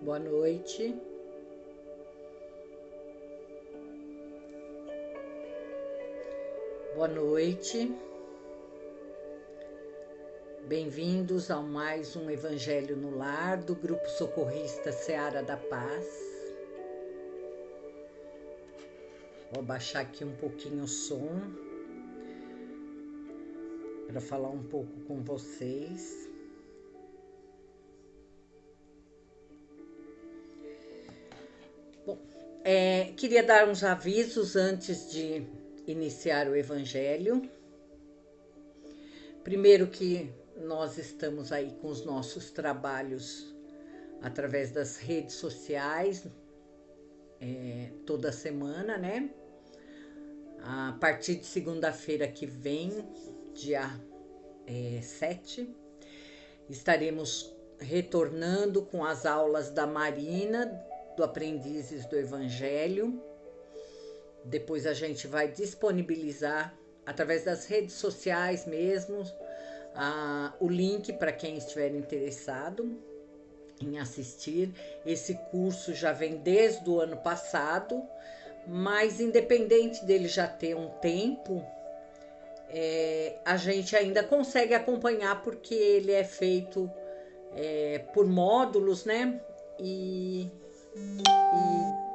Boa noite. Boa noite. Bem-vindos a mais um Evangelho no Lar do Grupo Socorrista Seara da Paz. Vou baixar aqui um pouquinho o som para falar um pouco com vocês. Bom, queria dar uns avisos antes de iniciar o Evangelho. Primeiro que nós estamos aí com os nossos trabalhos através das redes sociais, toda semana, né? A partir de segunda-feira que vem, dia 7, estaremos retornando com as aulas da Marina, do Aprendizes do Evangelho. Depois a gente vai disponibilizar através das redes sociais mesmo o link para quem estiver interessado em assistir. Esse curso já vem desde o ano passado, mas independente dele já ter um tempo, a gente ainda consegue acompanhar porque ele é feito por módulos, né? E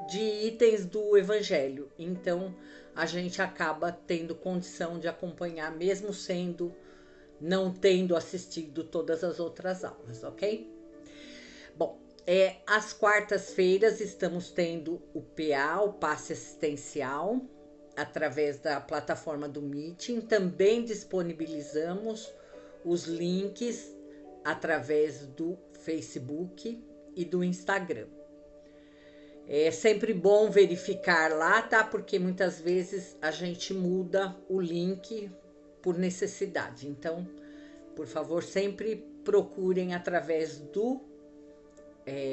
de itens do Evangelho. Então, a gente acaba tendo condição de acompanhar, mesmo não tendo assistido todas as outras aulas, ok? Bom, às quartas-feiras estamos tendo o PA, o Passe Assistencial, através da plataforma do Meeting. Também disponibilizamos os links através do Facebook e do Instagram. É sempre bom verificar lá, tá? Porque muitas vezes a gente muda o link por necessidade. Então, por favor, sempre procurem através do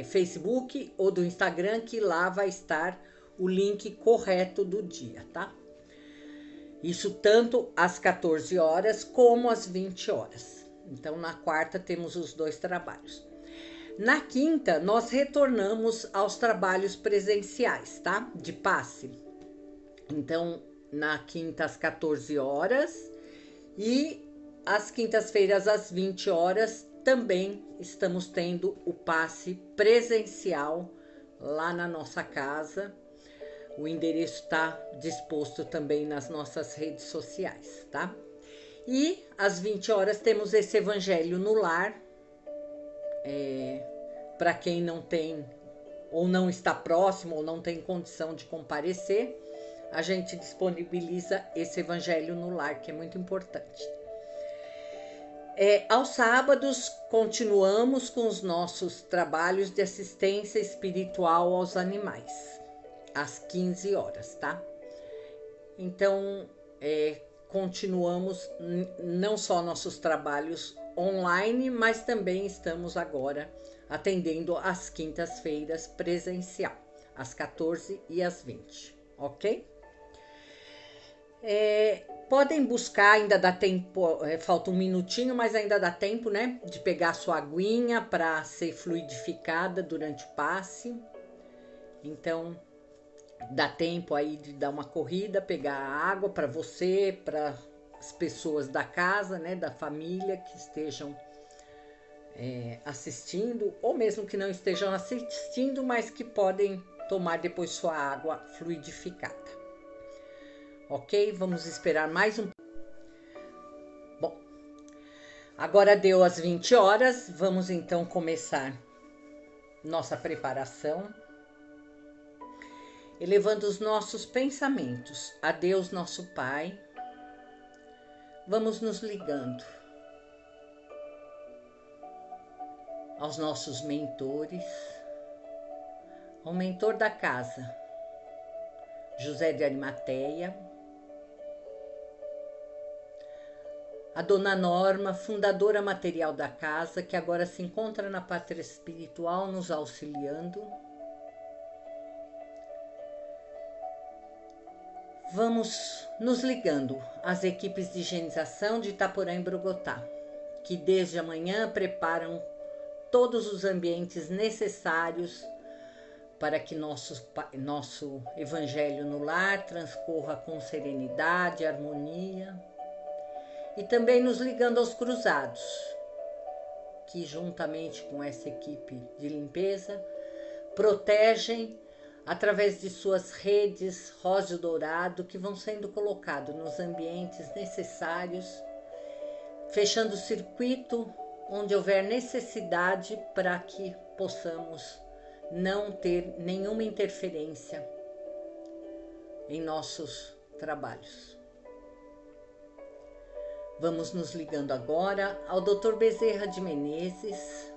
Facebook ou do Instagram, que lá vai estar o link correto do dia, tá? Isso tanto às 14 horas como às 20 horas. Então, na quarta temos os dois trabalhos. Na quinta, nós retornamos aos trabalhos presenciais, tá? De passe. Então, na quinta, às 14 horas e às quintas-feiras, às 20 horas, também estamos tendo o passe presencial lá na nossa casa. O endereço está disposto também nas nossas redes sociais, tá? E às 20 horas temos esse Evangelho no Lar. Para quem não tem, ou não está próximo, ou não tem condição de comparecer, a gente disponibiliza esse Evangelho no Lar, que é muito importante. Aos sábados, continuamos com os nossos trabalhos de assistência espiritual aos animais, às 15 horas, tá? Então, continuamos não só nossos trabalhos online, mas também estamos agora atendendo às quintas-feiras presencial, às 14 e às 20, ok? Podem buscar, ainda dá tempo, falta um minutinho, mas ainda dá tempo, né? De pegar sua aguinha para ser fluidificada durante o passe. Então, dá tempo aí de dar uma corrida, pegar água para você, para as pessoas da casa, né, da família que estejam assistindo, ou mesmo que não estejam assistindo, mas que podem tomar depois sua água fluidificada. Ok? Vamos esperar mais um. Bom, agora deu as 20 horas, vamos então começar nossa preparação, elevando os nossos pensamentos a Deus, nosso Pai. Vamos nos ligando aos nossos mentores, ao mentor da casa, José de Arimateia, a Dona Norma, fundadora material da casa, que agora se encontra na pátria espiritual nos auxiliando. Vamos nos ligando às equipes de higienização de Itaporã e Brogotá, que desde amanhã preparam todos os ambientes necessários para que nosso evangelho no lar transcorra com serenidade, harmonia, e também nos ligando aos cruzados, que juntamente com essa equipe de limpeza protegem através de suas redes rosa e dourado, que vão sendo colocados nos ambientes necessários, fechando o circuito onde houver necessidade para que possamos não ter nenhuma interferência em nossos trabalhos. Vamos nos ligando agora ao Dr. Bezerra de Menezes,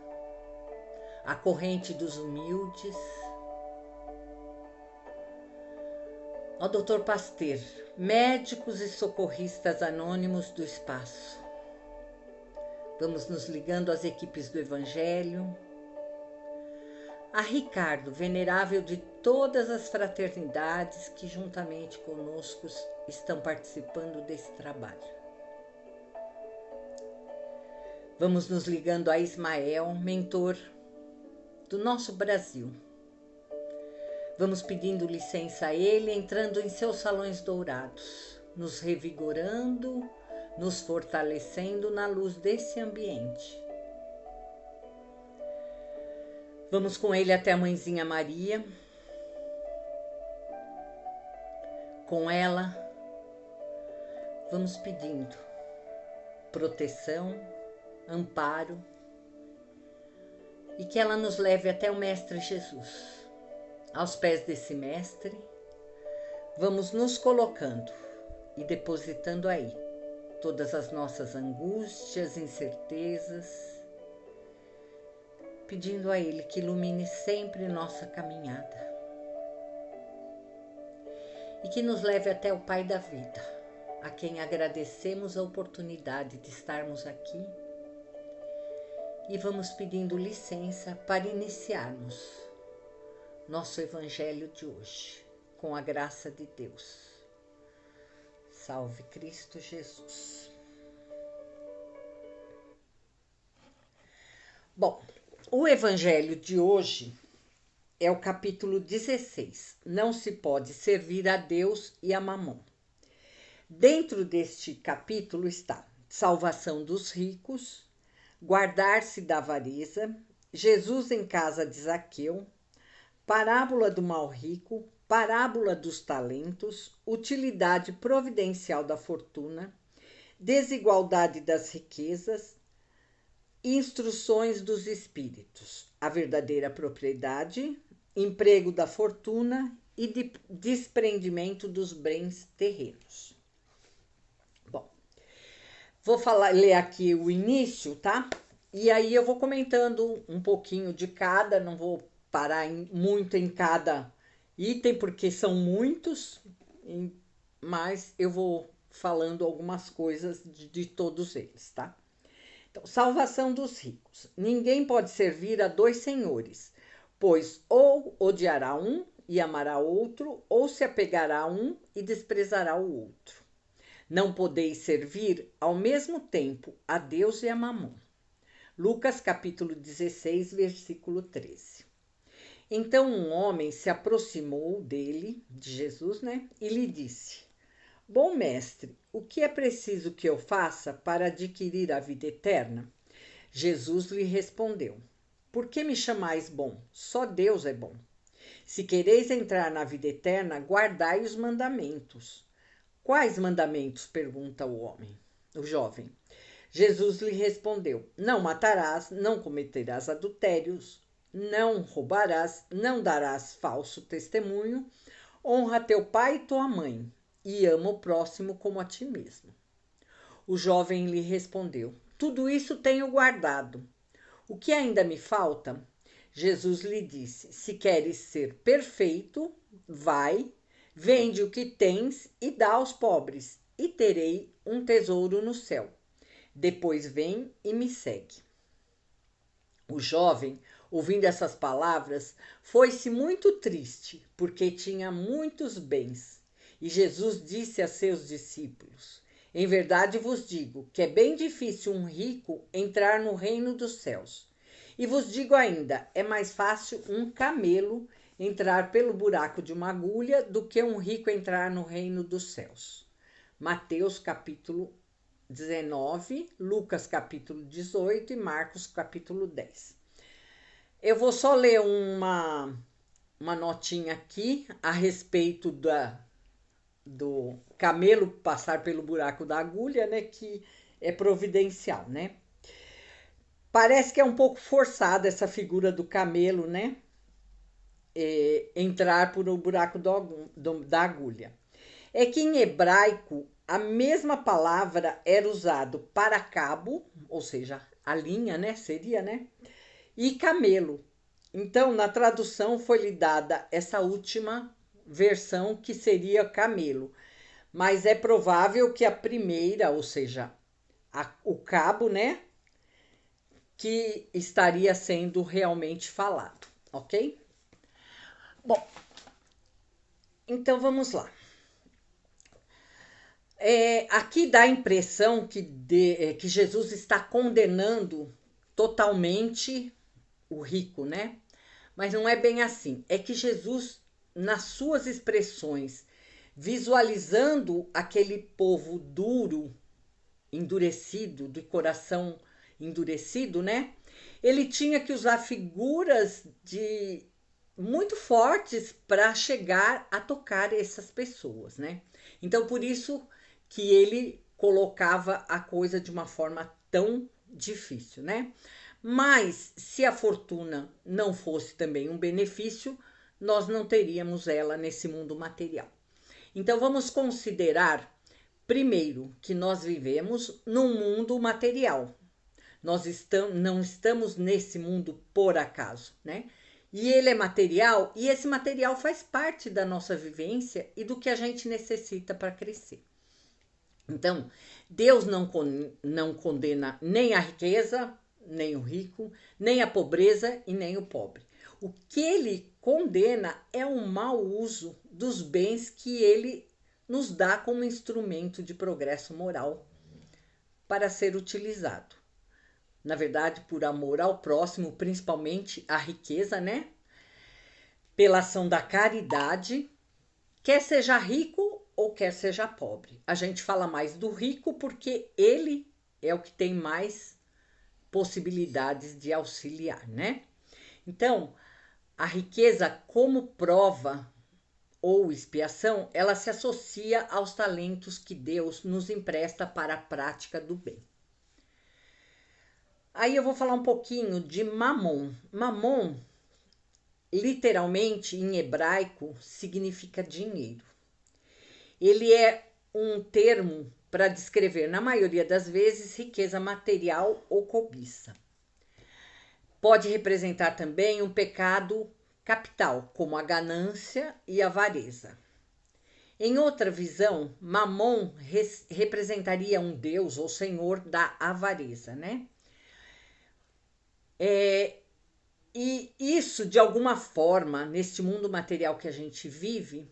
a corrente dos humildes, ao Dr. Pasteur, médicos e socorristas anônimos do espaço. Vamos nos ligando às equipes do Evangelho, a Ricardo, venerável de todas as fraternidades que juntamente conosco estão participando desse trabalho. Vamos nos ligando a Ismael, mentor do nosso Brasil. Vamos pedindo licença a ele, entrando em seus salões dourados, nos revigorando, nos fortalecendo na luz desse ambiente. Vamos com ele até a Mãezinha Maria. Com ela, vamos pedindo proteção, amparo, e que ela nos leve até o Mestre Jesus. Aos pés desse Mestre, vamos nos colocando e depositando aí todas as nossas angústias, incertezas, pedindo a Ele que ilumine sempre nossa caminhada e que nos leve até o Pai da vida, a quem agradecemos a oportunidade de estarmos aqui, e vamos pedindo licença para iniciarmos nosso Evangelho de hoje, com a graça de Deus. Salve Cristo Jesus. Bom, o Evangelho de hoje é o capítulo 16. Não se pode servir a Deus e a Mamon. Dentro deste capítulo está salvação dos ricos, guardar-se da avareza, Jesus em casa de Zaqueu, parábola do mal rico, parábola dos talentos, utilidade providencial da fortuna, desigualdade das riquezas, instruções dos espíritos, a verdadeira propriedade, emprego da fortuna e desprendimento dos bens terrenos. Bom, vou ler aqui o início, tá? E aí eu vou comentando um pouquinho de cada, não vou parar muito em cada item, porque são muitos, mas eu vou falando algumas coisas de todos eles, tá? Então, salvação dos ricos. Ninguém pode servir a dois senhores, pois ou odiará um e amará outro, ou se apegará a um e desprezará o outro. Não podeis servir ao mesmo tempo a Deus e a Mamon. Lucas capítulo 16, versículo 13. Então um homem se aproximou dele, de Jesus, e lhe disse: Bom mestre, o que é preciso que eu faça para adquirir a vida eterna? Jesus lhe respondeu: Por que me chamais bom? Só Deus é bom. Se quereis entrar na vida eterna, guardai os mandamentos. Quais mandamentos? Pergunta o jovem. Jesus lhe respondeu: Não matarás, não cometerás adultérios, não roubarás, não darás falso testemunho, honra teu pai e tua mãe, e ama o próximo como a ti mesmo. O jovem lhe respondeu: Tudo isso tenho guardado. O que ainda me falta? Jesus lhe disse: Se queres ser perfeito, vai, vende o que tens e dá aos pobres, e terei um tesouro no céu. Depois vem e me segue. O jovem, ouvindo essas palavras, foi-se muito triste, porque tinha muitos bens. E Jesus disse a seus discípulos: Em verdade vos digo que é bem difícil um rico entrar no reino dos céus. E vos digo ainda, é mais fácil um camelo entrar pelo buraco de uma agulha do que um rico entrar no reino dos céus. Mateus capítulo 19, Lucas capítulo 18 e Marcos capítulo 10. Eu vou só ler uma notinha aqui a respeito do camelo passar pelo buraco da agulha, né, que é providencial, né? Parece que é um pouco forçada essa figura do camelo, né? Entrar por o buraco da agulha. É que em hebraico a mesma palavra era usado para cabo, ou seja, a linha, né? Seria, né? E camelo. Então, na tradução foi-lhe dada essa última versão, que seria camelo. Mas é provável que a primeira, ou seja, o cabo, né? Que estaria sendo realmente falado, ok? Bom, então vamos lá. Aqui dá a impressão que Jesus está condenando totalmente o rico, né? Mas não é bem assim. É que Jesus, nas suas expressões, visualizando aquele povo duro, endurecido, de coração endurecido, né? Ele tinha que usar figuras muito fortes para chegar a tocar essas pessoas, né? Então, por isso que ele colocava a coisa de uma forma tão difícil, né? Mas se a fortuna não fosse também um benefício, nós não teríamos ela nesse mundo material. Então vamos considerar primeiro que nós vivemos num mundo material. Nós não estamos nesse mundo por acaso, né? E ele é material, e esse material faz parte da nossa vivência e do que a gente necessita para crescer. Então, Deus não condena nem a riqueza, nem o rico, nem a pobreza e nem o pobre. O que ele condena é o mau uso dos bens que ele nos dá como instrumento de progresso moral para ser utilizado. Na verdade, por amor ao próximo, principalmente a riqueza, né? Pela ação da caridade, quer seja rico ou quer seja pobre. A gente fala mais do rico porque ele é o que tem mais possibilidades de auxiliar, né? Então, a riqueza como prova ou expiação, ela se associa aos talentos que Deus nos empresta para a prática do bem. Aí eu vou falar um pouquinho de Mamon. Mamon, literalmente em hebraico, significa dinheiro. Ele é um termo para descrever, na maioria das vezes, riqueza material ou cobiça. Pode representar também um pecado capital, como a ganância e a avareza. Em outra visão, Mamon representaria um deus ou senhor da avareza, né? E isso, de alguma forma, neste mundo material que a gente vive,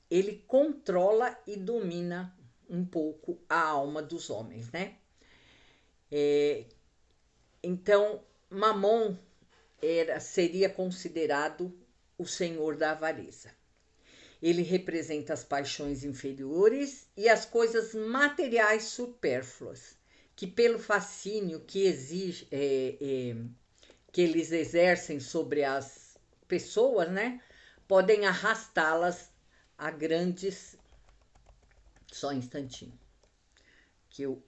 ele controla e domina um pouco a alma dos homens, né? Então, Mamon seria considerado o senhor da avareza. Ele representa as paixões inferiores e as coisas materiais supérfluas, que pelo fascínio que eles exercem sobre as pessoas, né, podem arrastá-las a grandes... Só um instantinho, que eu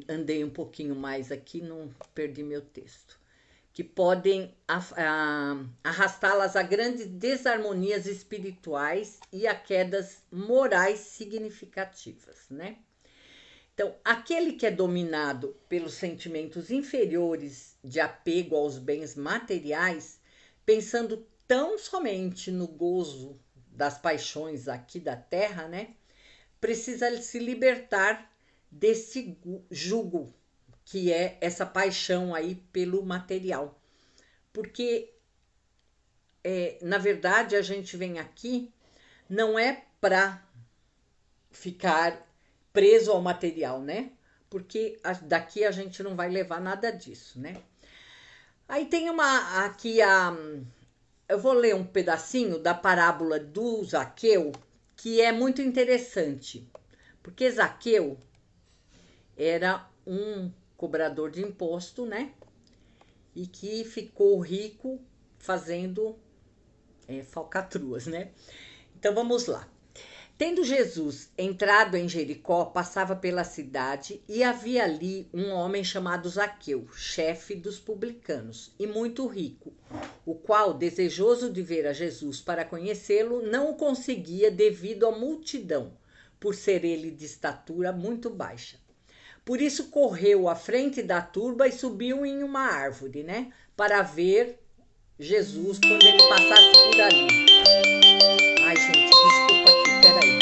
andei um pouquinho mais aqui, não perdi meu texto. Que podem arrastá-las a grandes desarmonias espirituais e a quedas morais significativas, né? Então, aquele que é dominado pelos sentimentos inferiores de apego aos bens materiais, pensando tão somente no gozo das paixões aqui da terra, né? Precisa se libertar desse jugo que é essa paixão aí pelo material. Porque, na verdade, a gente vem aqui não é para ficar preso ao material, né? Porque daqui a gente não vai levar nada disso, né? Aí tem eu vou ler um pedacinho da parábola do Zaqueu, que é muito interessante, porque Zaqueu era um cobrador de imposto, né? E que ficou rico fazendo falcatruas, né? Então vamos lá. Tendo Jesus entrado em Jericó, passava pela cidade e havia ali um homem chamado Zaqueu, chefe dos publicanos e muito rico, o qual, desejoso de ver a Jesus para conhecê-lo, não o conseguia devido à multidão, por ser ele de estatura muito baixa. Por isso correu à frente da turba e subiu em uma árvore, né? Para ver Jesus quando ele passasse por ali. Ai, gente, desculpa aqui, peraí.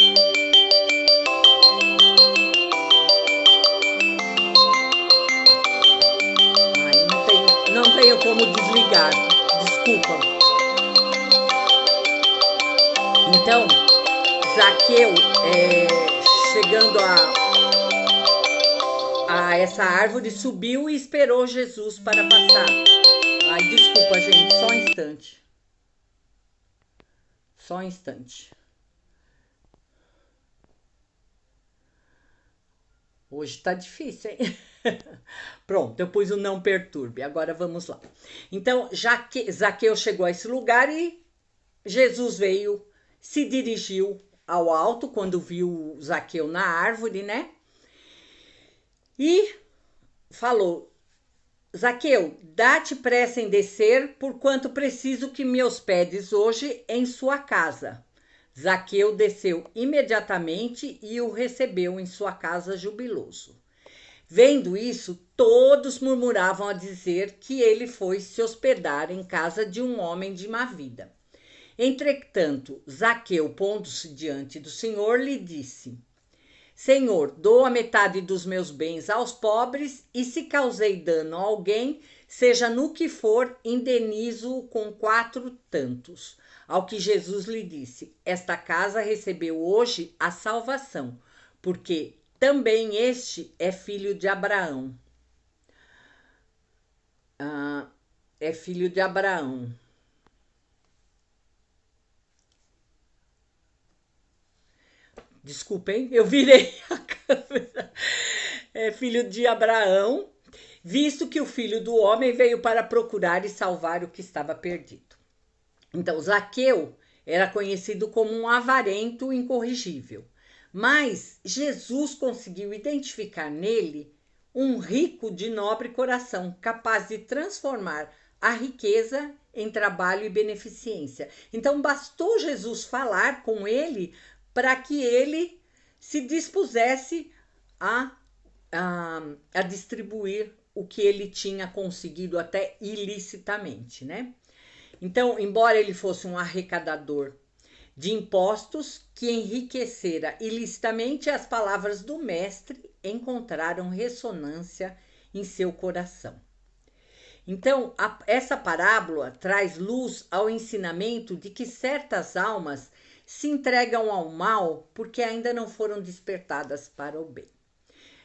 Ai, não tenho como desligar. Desculpa. Então, Zaqueu, chegando a essa árvore, subiu e esperou Jesus para passar. Ai, desculpa, gente, só um instante. Só um instante. Hoje tá difícil, hein? Pronto, eu pus o não perturbe. Agora vamos lá. Então, Zaqueu chegou a esse lugar e Jesus veio, se dirigiu ao alto quando viu Zaqueu na árvore, né? E falou: Zaqueu, dá-te pressa em descer, porquanto preciso que me hospedes hoje em sua casa. Zaqueu desceu imediatamente e o recebeu em sua casa jubiloso. Vendo isso, todos murmuravam a dizer que ele foi se hospedar em casa de um homem de má vida. Entretanto, Zaqueu, pondo-se diante do Senhor, lhe disse: Senhor, dou a metade dos meus bens aos pobres, e se causei dano a alguém, seja no que for, indenizo-o com 4 tantos. Ao que Jesus lhe disse: Esta casa recebeu hoje a salvação, porque também este é filho de Abraão. É filho de Abraão. Desculpem, eu virei a câmera. É filho de Abraão, visto que o filho do homem veio para procurar e salvar o que estava perdido. Então, Zaqueu era conhecido como um avarento incorrigível, mas Jesus conseguiu identificar nele um rico de nobre coração, capaz de transformar a riqueza em trabalho e beneficência. Então, bastou Jesus falar com ele para que ele se dispusesse a distribuir o que ele tinha conseguido até ilicitamente, né? Então, embora ele fosse um arrecadador de impostos que enriquecera ilicitamente, as palavras do mestre encontraram ressonância em seu coração. Então, essa parábola traz luz ao ensinamento de que certas almas se entregam ao mal porque ainda não foram despertadas para o bem.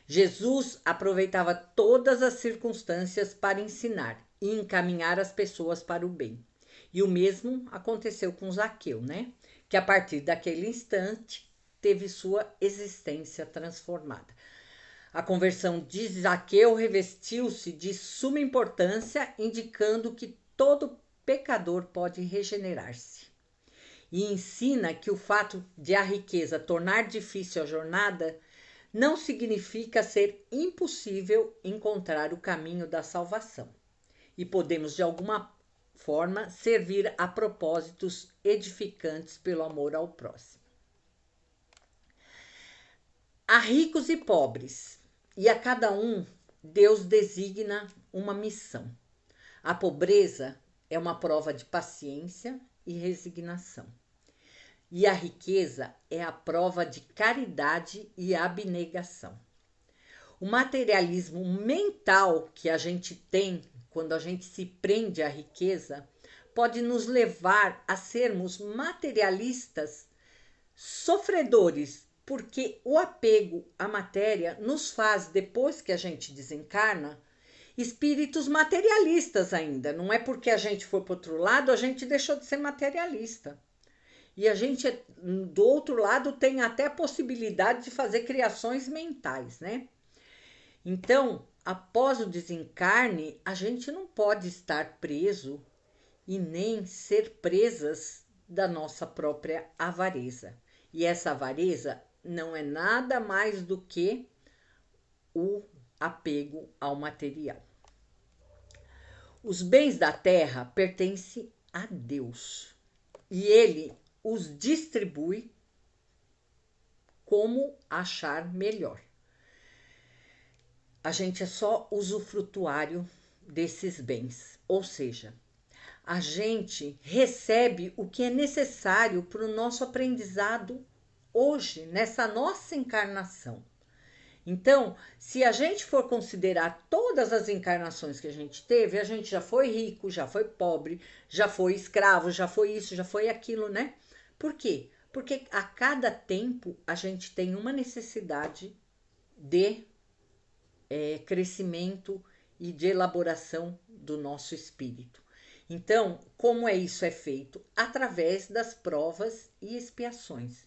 Jesus aproveitava todas as circunstâncias para ensinar e encaminhar as pessoas para o bem. E o mesmo aconteceu com Zaqueu, né? Que a partir daquele instante teve sua existência transformada. A conversão de Zaqueu revestiu-se de suma importância, indicando que todo pecador pode regenerar-se. E ensina que o fato de a riqueza tornar difícil a jornada não significa ser impossível encontrar o caminho da salvação. E podemos, de alguma forma, servir a propósitos edificantes pelo amor ao próximo. Há ricos e pobres, e a cada um Deus designa uma missão. A pobreza é uma prova de paciência e resignação. E a riqueza é a prova de caridade e abnegação. O materialismo mental que a gente tem quando a gente se prende à riqueza pode nos levar a sermos materialistas sofredores, porque o apego à matéria nos faz, depois que a gente desencarna, espíritos materialistas ainda. Não é porque a gente foi para outro lado, a gente deixou de ser materialista. E a gente, do outro lado, tem até a possibilidade de fazer criações mentais, né? Então, após o desencarne, a gente não pode estar preso e nem ser presas da nossa própria avareza. E essa avareza não é nada mais do que o apego ao material. Os bens da terra pertencem a Deus e ele os distribui como achar melhor. A gente é só usufrutuário desses bens, ou seja, a gente recebe o que é necessário para o nosso aprendizado hoje, nessa nossa encarnação. Então, se a gente for considerar todas as encarnações que a gente teve, a gente já foi rico, já foi pobre, já foi escravo, já foi isso, já foi aquilo, né? Por quê? Porque a cada tempo a gente tem uma necessidade de crescimento e de elaboração do nosso espírito. Então, como isso é feito? Através das provas e expiações.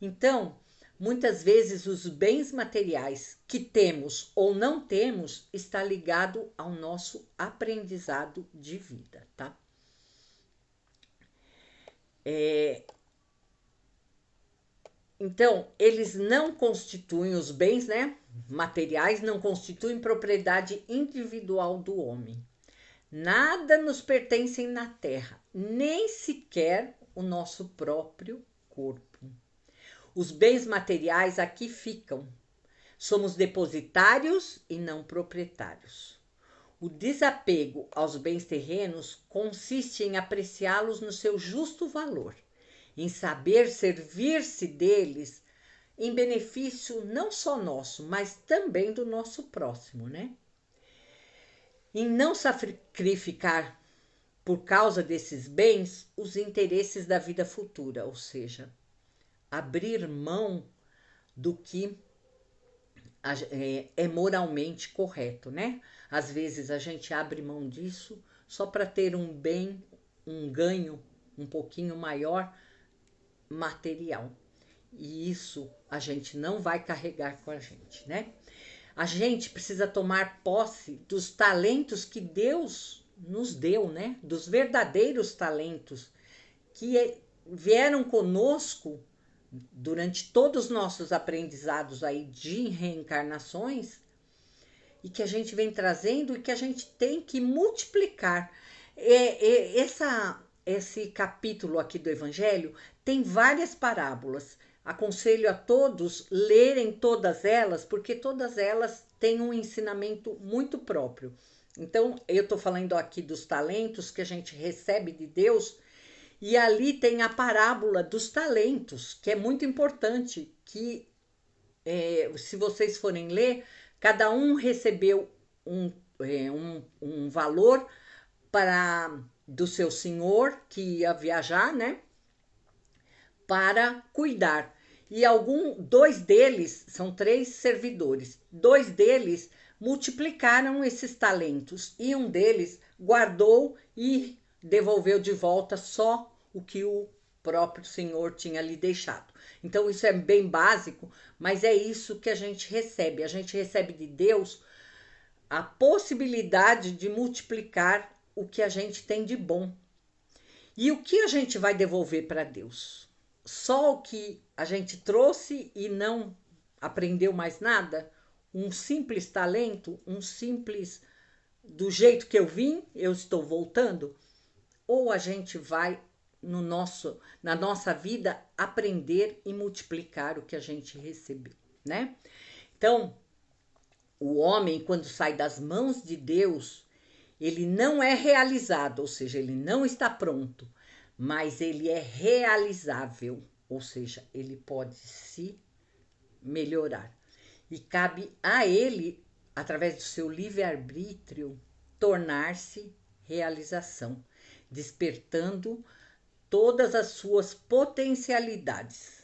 Então, muitas vezes os bens materiais que temos ou não temos está ligado ao nosso aprendizado de vida, tá? Então, eles não constituem os bens, né, materiais, não constituem propriedade individual do homem. Nada nos pertence na terra, nem sequer o nosso próprio corpo. Os bens materiais aqui ficam. Somos depositários e não proprietários. O desapego aos bens terrenos consiste em apreciá-los no seu justo valor, em saber servir-se deles em benefício não só nosso, mas também do nosso próximo, né? Em não sacrificar por causa desses bens os interesses da vida futura, ou seja, abrir mão do que é moralmente correto, né? Às vezes a gente abre mão disso só para ter um bem, um ganho um pouquinho maior material. E isso a gente não vai carregar com a gente, né? A gente precisa tomar posse dos talentos que Deus nos deu, né? Dos verdadeiros talentos que vieram conosco durante todos os nossos aprendizados aí de reencarnações e que a gente vem trazendo e que a gente tem que multiplicar. Esse capítulo aqui do Evangelho tem várias parábolas. Aconselho a todos lerem todas elas, porque todas elas têm um ensinamento muito próprio. Então, eu estou falando aqui dos talentos que a gente recebe de Deus, e ali tem a parábola dos talentos, que é muito importante, que se vocês forem ler, cada um recebeu um valor do seu senhor que ia viajar, né? Para cuidar. E dois deles, são 3 servidores, 2 deles multiplicaram esses talentos e um deles guardou e devolveu de volta só o que o próprio senhor tinha lhe deixado. Então isso é bem básico, mas é isso que a gente recebe. A gente recebe de Deus a possibilidade de multiplicar o que a gente tem de bom. E o que a gente vai devolver para Deus? Só o que a gente trouxe e não aprendeu mais nada? Um simples talento, um simples do jeito que eu vim, eu estou voltando? Ou a gente vai na nossa vida aprender e multiplicar o que a gente recebeu, né? Então, o homem, quando sai das mãos de Deus, ele não é realizado, ou seja, ele não está pronto, mas ele é realizável, ou seja, ele pode se melhorar. E cabe a ele, através do seu livre-arbítrio, tornar-se realização, despertando todas as suas potencialidades,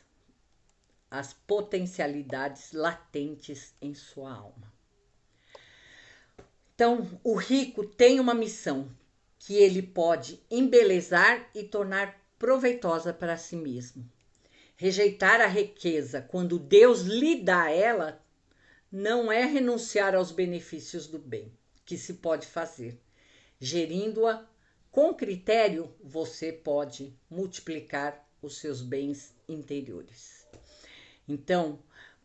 as potencialidades latentes em sua alma. Então, o rico tem uma missão que ele pode embelezar e tornar proveitosa para si mesmo. Rejeitar a riqueza quando Deus lhe dá ela não é renunciar aos benefícios do bem que se pode fazer. Gerindo-a com critério, você pode multiplicar os seus bens interiores. Então,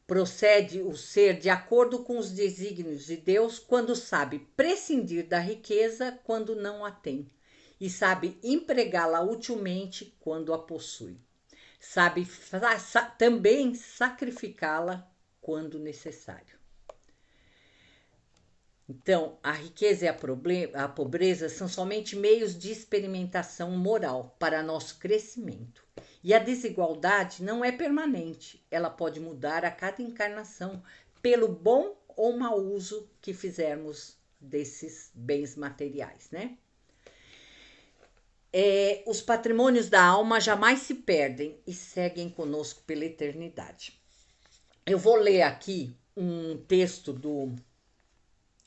procede o ser de acordo com os desígnios de Deus quando sabe prescindir da riqueza quando não a tem e sabe empregá-la utilmente quando a possui. Sabe também sacrificá-la quando necessário. Então, a riqueza e a pobreza são somente meios de experimentação moral para nosso crescimento. E a desigualdade não é permanente, ela pode mudar a cada encarnação pelo bom ou mau uso que fizermos desses bens materiais, né? Os patrimônios da alma jamais se perdem e seguem conosco pela eternidade. Eu vou ler aqui um texto do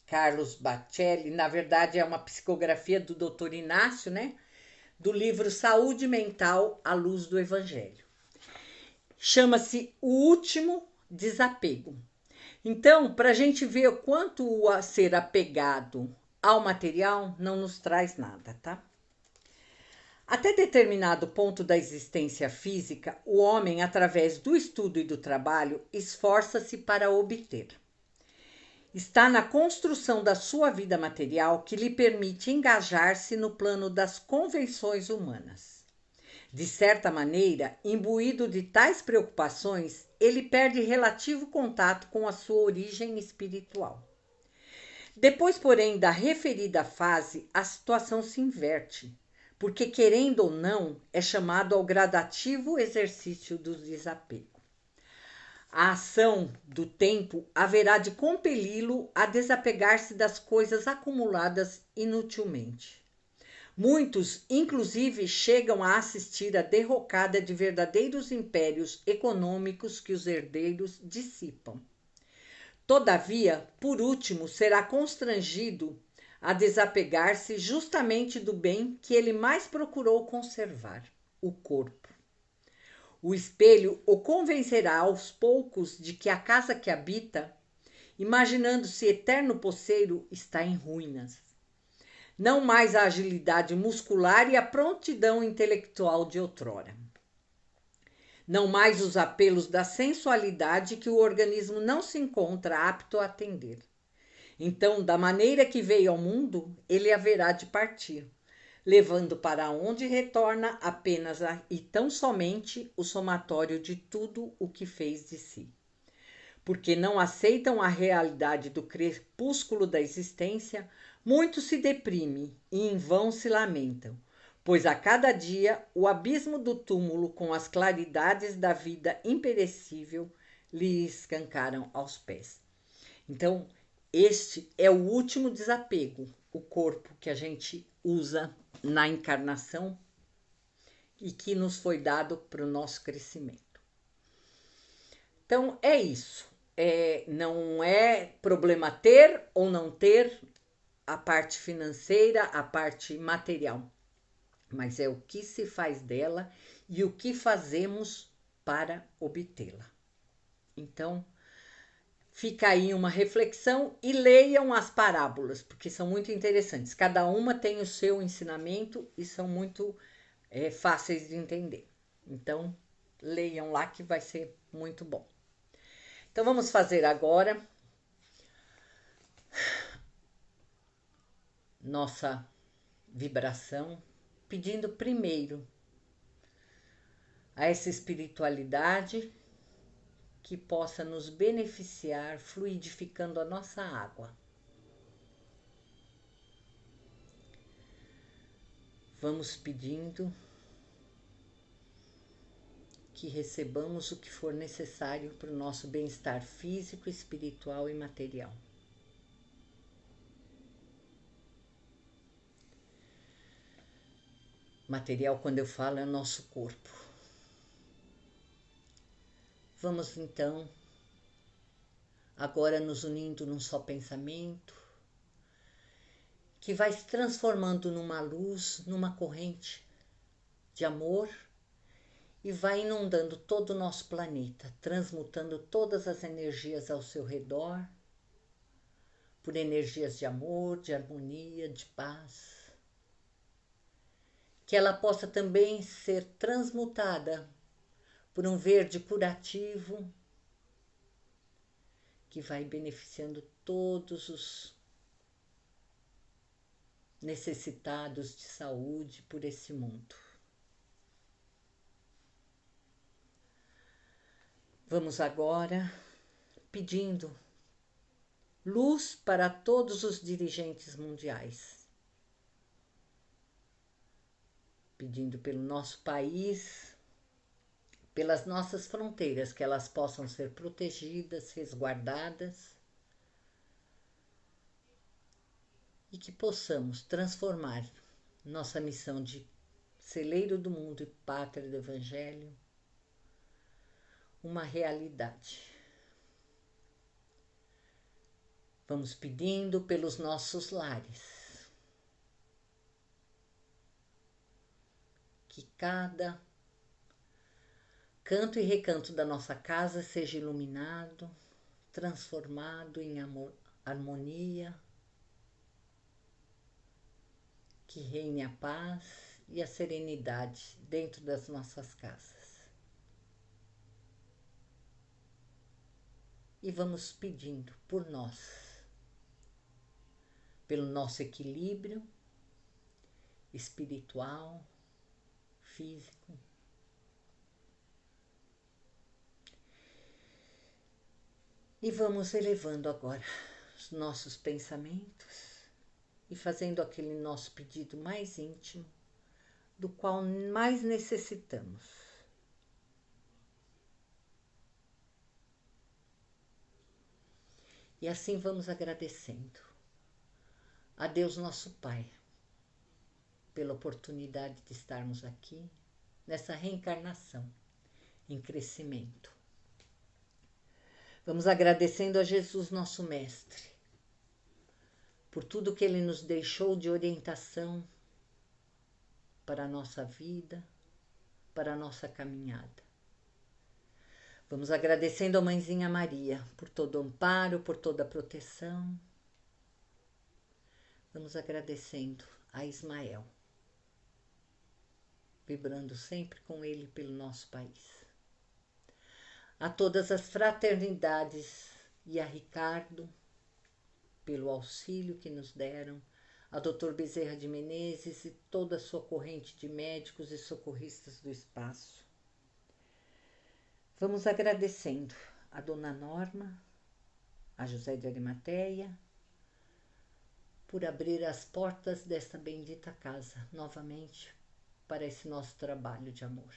Carlos Bacelli, na verdade é uma psicografia do Dr. Inácio, né? Do livro Saúde Mental à Luz do Evangelho. Chama-se O Último Desapego. Então, para a gente ver o quanto o ser apegado ao material não nos traz nada, tá? Até determinado ponto da existência física, o homem, através do estudo e do trabalho, esforça-se para obter. Está na construção da sua vida material que lhe permite engajar-se no plano das convenções humanas. De certa maneira, imbuído de tais preocupações, ele perde relativo contato com a sua origem espiritual. Depois, porém, da referida fase, a situação se inverte, porque, querendo ou não, é chamado ao gradativo exercício do desapego. A ação do tempo haverá de compeli-lo a desapegar-se das coisas acumuladas inutilmente. Muitos, inclusive, chegam a assistir à derrocada de verdadeiros impérios econômicos que os herdeiros dissipam. Todavia, por último, será constrangido a desapegar-se justamente do bem que ele mais procurou conservar, o corpo. O espelho o convencerá aos poucos de que a casa que habita, imaginando-se eterno poceiro, está em ruínas. Não mais a agilidade muscular e a prontidão intelectual de outrora. Não mais os apelos da sensualidade que o organismo não se encontra apto a atender. Então, da maneira que veio ao mundo, ele haverá de partir, levando para onde retorna apenas e tão somente o somatório de tudo o que fez de si. Porque não aceitam a realidade do crepúsculo da existência, muitos se deprimem e em vão se lamentam, pois a cada dia o abismo do túmulo com as claridades da vida imperecível lhe escancaram aos pés. Então, este é o último desapego, o corpo que a gente usa na encarnação e que nos foi dado para o nosso crescimento. Então, é isso. Não é problema ter ou não ter a parte financeira, a parte material, mas é o que se faz dela e o que fazemos para obtê-la. Então, fica aí uma reflexão e leiam as parábolas, porque são muito interessantes. Cada uma tem o seu ensinamento e são muito fáceis de entender. Então, leiam lá que vai ser muito bom. Então, vamos fazer agora nossa vibração, pedindo primeiro a essa espiritualidade que possa nos beneficiar, fluidificando a nossa água. Vamos pedindo que recebamos o que for necessário para o nosso bem-estar físico, espiritual e material. Material, quando eu falo, é o nosso corpo. Vamos então, agora nos unindo num só pensamento, que vai se transformando numa luz, numa corrente de amor e vai inundando todo o nosso planeta, transmutando todas as energias ao seu redor por energias de amor, de harmonia, de paz. Que ela possa também ser transmutada por um verde curativo que vai beneficiando todos os necessitados de saúde por esse mundo. Vamos agora pedindo luz para todos os dirigentes mundiais, pedindo pelo nosso país, pelas nossas fronteiras, que elas possam ser protegidas, resguardadas e que possamos transformar nossa missão de celeiro do mundo e pátria do Evangelho uma realidade. Vamos pedindo pelos nossos lares, que cada canto e recanto da nossa casa seja iluminado, transformado em amor, harmonia, que reine a paz e a serenidade dentro das nossas casas. E vamos pedindo por nós, pelo nosso equilíbrio espiritual, físico. E vamos elevando agora os nossos pensamentos e fazendo aquele nosso pedido mais íntimo, do qual mais necessitamos. E assim vamos agradecendo a Deus nosso Pai pela oportunidade de estarmos aqui nessa reencarnação em crescimento. Vamos agradecendo a Jesus nosso Mestre por tudo que Ele nos deixou de orientação para a nossa vida, para a nossa caminhada. Vamos agradecendo a Mãezinha Maria por todo o amparo, por toda a proteção. Vamos agradecendo a Ismael, vibrando sempre com ele pelo nosso país. A todas as fraternidades e a Ricardo, pelo auxílio que nos deram, a Dr. Bezerra de Menezes e toda a sua corrente de médicos e socorristas do espaço. Vamos agradecendo a Dona Norma, a José de Arimateia, por abrir as portas desta bendita casa novamente para esse nosso trabalho de amor.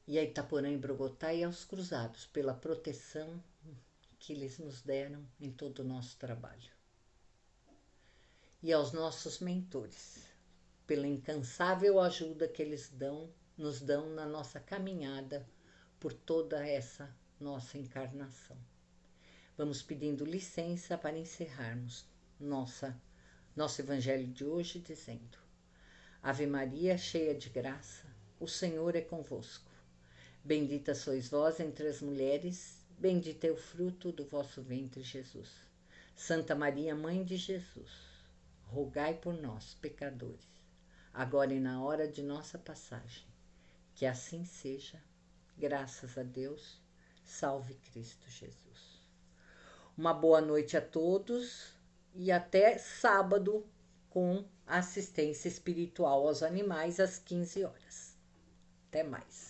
E a Itaporã e Brogotá e aos cruzados pela proteção que eles nos deram em todo o nosso trabalho. E aos nossos mentores, pela incansável ajuda que eles nos dão na nossa caminhada por toda essa nossa encarnação. Vamos pedindo licença para encerrarmos nosso evangelho de hoje dizendo: Ave Maria, cheia de graça, o Senhor é convosco. Bendita sois vós entre as mulheres, bendito é o fruto do vosso ventre, Jesus. Santa Maria, Mãe de Jesus, rogai por nós, pecadores, agora e na hora de nossa passagem. Que assim seja, graças a Deus, salve Cristo Jesus. Uma boa noite a todos e até sábado com assistência espiritual aos animais às 15 horas. Até mais.